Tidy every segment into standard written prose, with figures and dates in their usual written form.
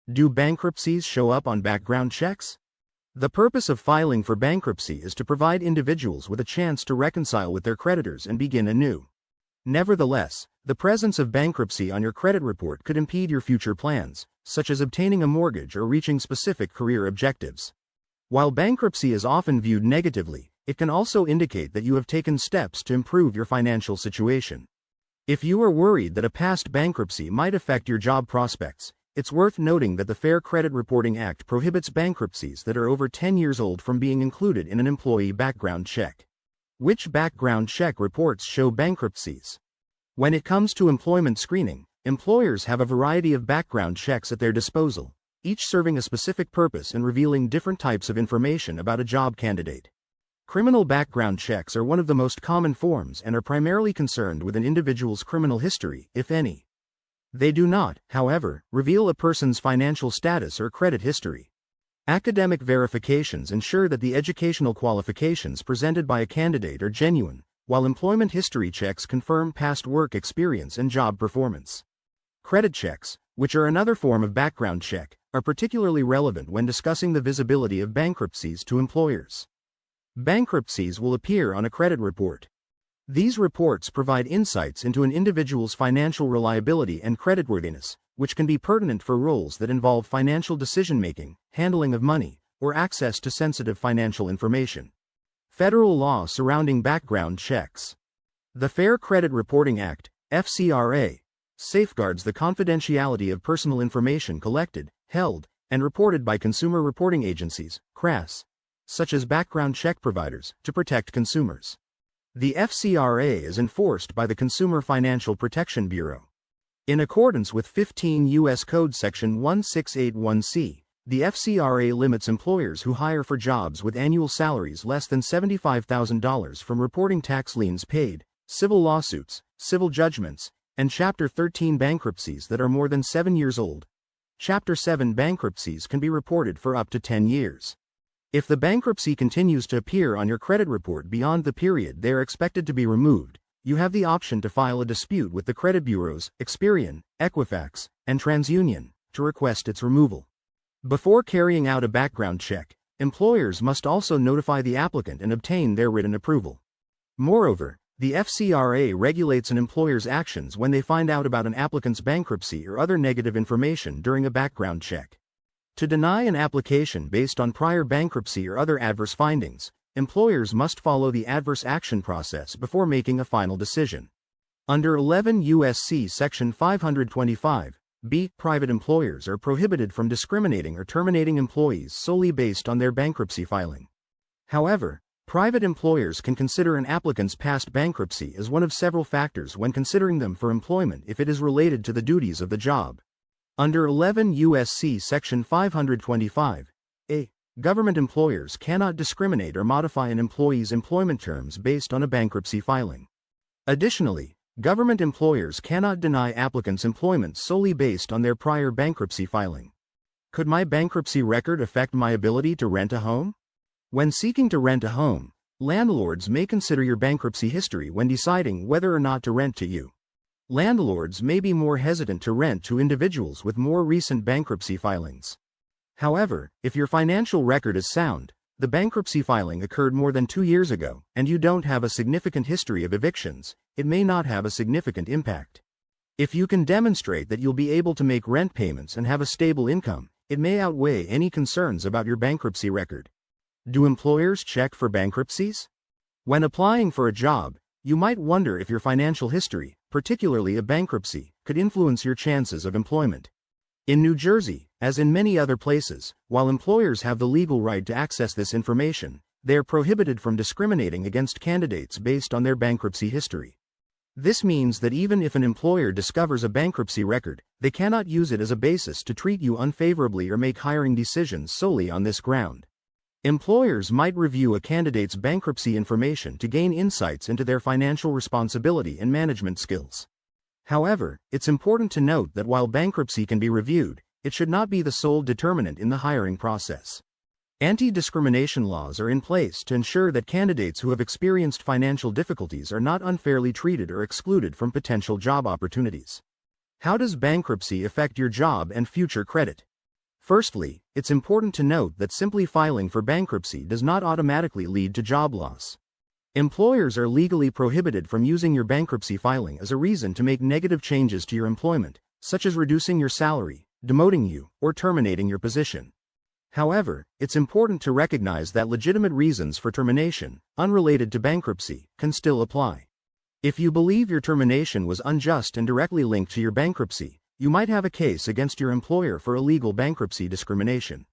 Do bankruptcies show up on background checks? The purpose of filing for bankruptcy is to provide individuals with a chance to reconcile with their creditors and begin anew. Nevertheless, the presence of bankruptcy on your credit report could impede your future plans, such as obtaining a mortgage or reaching specific career objectives. While bankruptcy is often viewed negatively, it can also indicate that you have taken steps to improve your financial situation. If you are worried that a past bankruptcy might affect your job prospects, it's worth noting that the Fair Credit Reporting Act prohibits bankruptcies that are over 10 years old from being included in an employee background check. Which background check reports show bankruptcies? When it comes to employment screening, employers have a variety of background checks at their disposal, each serving a specific purpose and revealing different types of information about a job candidate. Criminal background checks are one of the most common forms and are primarily concerned with an individual's criminal history, if any. They do not, however, reveal a person's financial status or credit history. Academic verifications ensure that the educational qualifications presented by a candidate are genuine, while employment history checks confirm past work experience and job performance. Credit checks, which are another form of background check, are particularly relevant when discussing the visibility of bankruptcies to employers. Bankruptcies will appear on a credit report. These reports provide insights into an individual's financial reliability and creditworthiness, which can be pertinent for roles that involve financial decision-making, handling of money, or access to sensitive financial information. Federal law surrounding background checks. The Fair Credit Reporting Act, FCRA, safeguards the confidentiality of personal information collected, held, and reported by consumer reporting agencies, CRAS, such as background check providers, to protect consumers. The FCRA is enforced by the Consumer Financial Protection Bureau. In accordance with 15 U.S. Code Section 1681C, the FCRA limits employers who hire for jobs with annual salaries less than $75,000 from reporting tax liens paid, civil lawsuits, civil judgments, and Chapter 13 bankruptcies that are more than 7 years old. Chapter 7 bankruptcies can be reported for up to 10 years. If the bankruptcy continues to appear on your credit report beyond the period they are expected to be removed, you have the option to file a dispute with the credit bureaus, Experian, Equifax, and TransUnion, to request its removal. Before carrying out a background check, employers must also notify the applicant and obtain their written approval. Moreover, the FCRA regulates an employer's actions when they find out about an applicant's bankruptcy or other negative information during a background check. To deny an application based on prior bankruptcy or other adverse findings, employers must follow the adverse action process before making a final decision. Under 11 U.S.C. Section 525(b), private employers are prohibited from discriminating or terminating employees solely based on their bankruptcy filing. However, private employers can consider an applicant's past bankruptcy as one of several factors when considering them for employment if it is related to the duties of the job. Under 11 U.S.C. Section 525(a), government employers cannot discriminate or modify an employee's employment terms based on a bankruptcy filing. Additionally, government employers cannot deny applicants employment solely based on their prior bankruptcy filing. Could my bankruptcy record affect my ability to rent a home? When seeking to rent a home, landlords may consider your bankruptcy history when deciding whether or not to rent to you. Landlords may be more hesitant to rent to individuals with more recent bankruptcy filings. However, if your financial record is sound, the bankruptcy filing occurred more than 2 years ago, and you don't have a significant history of evictions, it may not have a significant impact. If you can demonstrate that you'll be able to make rent payments and have a stable income, it may outweigh any concerns about your bankruptcy record. Do employers check for bankruptcies? When applying for a job, you might wonder if your financial history, particularly a bankruptcy, could influence your chances of employment. In New Jersey, as in many other places, while employers have the legal right to access this information, they are prohibited from discriminating against candidates based on their bankruptcy history. This means that even if an employer discovers a bankruptcy record, they cannot use it as a basis to treat you unfavorably or make hiring decisions solely on this ground. Employers might review a candidate's bankruptcy information to gain insights into their financial responsibility and management skills. However, it's important to note that while bankruptcy can be reviewed, it should not be the sole determinant in the hiring process. Anti-discrimination laws are in place to ensure that candidates who have experienced financial difficulties are not unfairly treated or excluded from potential job opportunities. How does bankruptcy affect your job and future credit? Firstly, it's important to note that simply filing for bankruptcy does not automatically lead to job loss. Employers are legally prohibited from using your bankruptcy filing as a reason to make negative changes to your employment, such as reducing your salary, demoting you, or terminating your position. However, it's important to recognize that legitimate reasons for termination, unrelated to bankruptcy, can still apply. If you believe your termination was unjust and directly linked to your bankruptcy, you might have a case against your employer for illegal bankruptcy discrimination.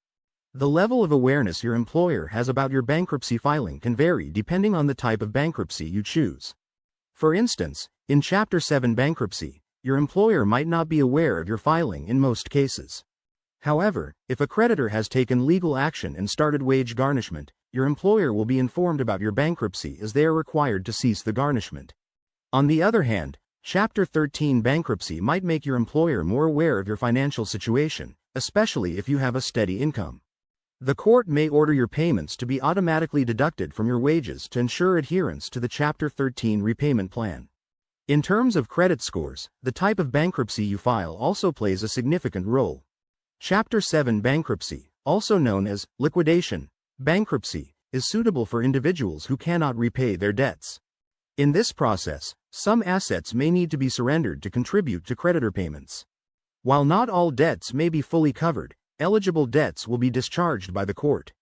The level of awareness your employer has about your bankruptcy filing can vary depending on the type of bankruptcy you choose. For instance, in Chapter 7 bankruptcy, your employer might not be aware of your filing in most cases. However, if a creditor has taken legal action and started wage garnishment, your employer will be informed about your bankruptcy as they are required to cease the garnishment. On the other hand, Chapter 13 bankruptcy might make your employer more aware of your financial situation, especially if you have a steady income. The court may order your payments to be automatically deducted from your wages to ensure adherence to the Chapter 13 repayment plan. In terms of credit scores, the type of bankruptcy you file also plays a significant role. Chapter 7 bankruptcy, also known as liquidation bankruptcy, is suitable for individuals who cannot repay their debts. In this process, some assets may need to be surrendered to contribute to creditor payments. While not all debts may be fully covered, eligible debts will be discharged by the court.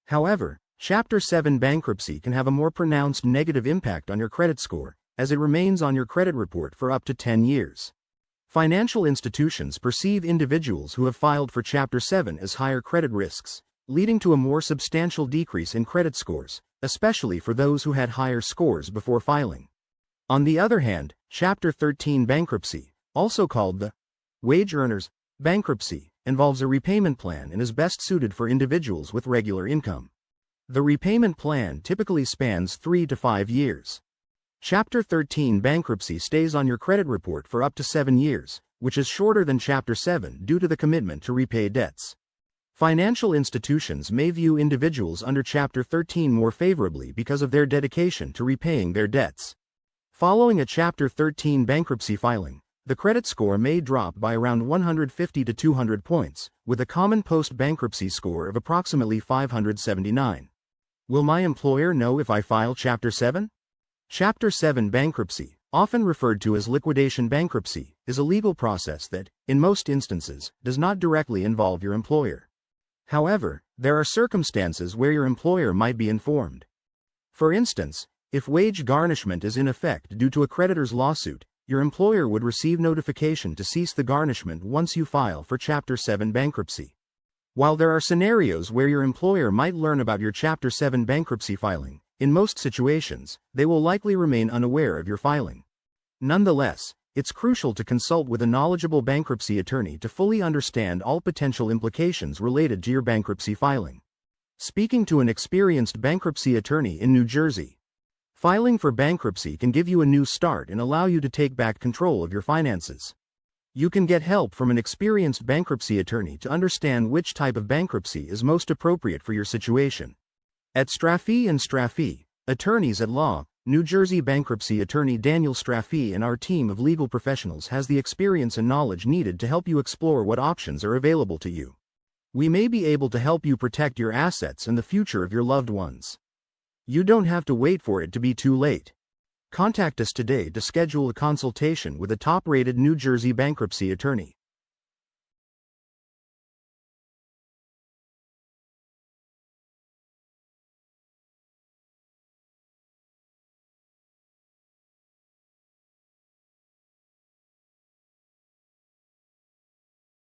However, Chapter 7 bankruptcy can have a more pronounced negative impact on your credit score, as it remains on your credit report for up to 10 years. Financial institutions perceive individuals who have filed for Chapter 7 as higher credit risks, leading to a more substantial decrease in credit scores, especially for those who had higher scores before filing. On the other hand, Chapter 13 bankruptcy, also called the wage earners bankruptcy, involves a repayment plan and is best suited for individuals with regular income. The repayment plan typically spans 3 to 5 years. Chapter 13 bankruptcy stays on your credit report for up to 7 years, which is shorter than Chapter 7 due to the commitment to repay debts. Financial institutions may view individuals under Chapter 13 more favorably because of their dedication to repaying their debts. Following a Chapter 13 bankruptcy filing, the credit score may drop by around 150 to 200 points, with a common post-bankruptcy score of approximately 579. Will my employer know if I file Chapter 7? Chapter 7 bankruptcy, often referred to as liquidation bankruptcy, is a legal process that, in most instances, does not directly involve your employer. However, there are circumstances where your employer might be informed. For instance, if wage garnishment is in effect due to a creditor's lawsuit, your employer would receive notification to cease the garnishment once you file for Chapter 7 bankruptcy. While there are scenarios where your employer might learn about your Chapter 7 bankruptcy filing, in most situations, they will likely remain unaware of your filing. Nonetheless, it's crucial to consult with a knowledgeable bankruptcy attorney to fully understand all potential implications related to your bankruptcy filing. Speaking to an experienced bankruptcy attorney in New Jersey. Filing for bankruptcy can give you a new start and allow you to take back control of your finances. You can get help from an experienced bankruptcy attorney to understand which type of bankruptcy is most appropriate for your situation. At Straffi Straffi Attorneys at Law, New Jersey bankruptcy attorney Daniel Straffi and our team of legal professionals has the experience and knowledge needed to help you explore what options are available to you. We may be able to help you protect your assets and the future of your loved ones. You don't have to wait for it to be too late. Contact us today to schedule a consultation with a top-rated New Jersey bankruptcy attorney.